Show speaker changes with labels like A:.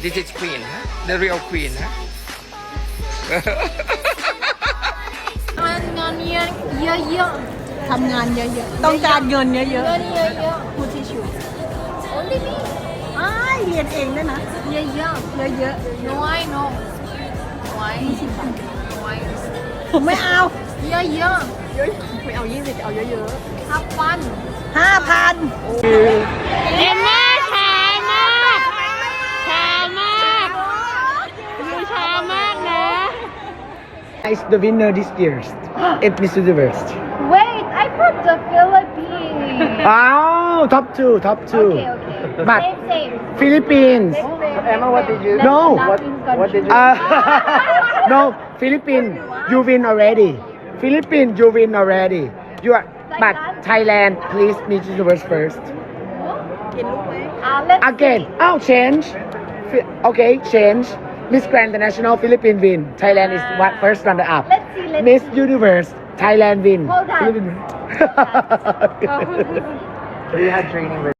A: This is queen, huh? The real queen, huh?
B: งานเยอะ
C: ทำงานเยอะๆต้องการเงินเยอะ
B: เยอะพูดที่ชู only me
C: ๆอ้ายเรียนเองด้วยนะ
B: เยอะ
C: เยอะ
B: no I know why why
C: ๆผมไม่เอา
B: เยอะ
C: ไม่เอา20เอาเยอะ
B: have fun
C: ๆ5,000
B: เอ็มม่าช้ามากดูช้ามากนะ
D: Is the winner this year at Miss Universe?
B: wait I put the Philippines
D: Oh, top two.
B: okay
D: But
B: same
D: Philippines.
A: Emma, what did you?
D: No.
A: What did you?
D: No, Philippines. You win already. Philippines, you win already. You are, but Thailand, please Miss Universe first.
B: let's
D: Again. Oh, change. Okay, change. Miss Grand International, Philippines win. Thailand is what first runner up.
B: Let's see.
D: Miss Universe, Thailand win.
B: Hold on.
D: Philippines win.
A: We had training with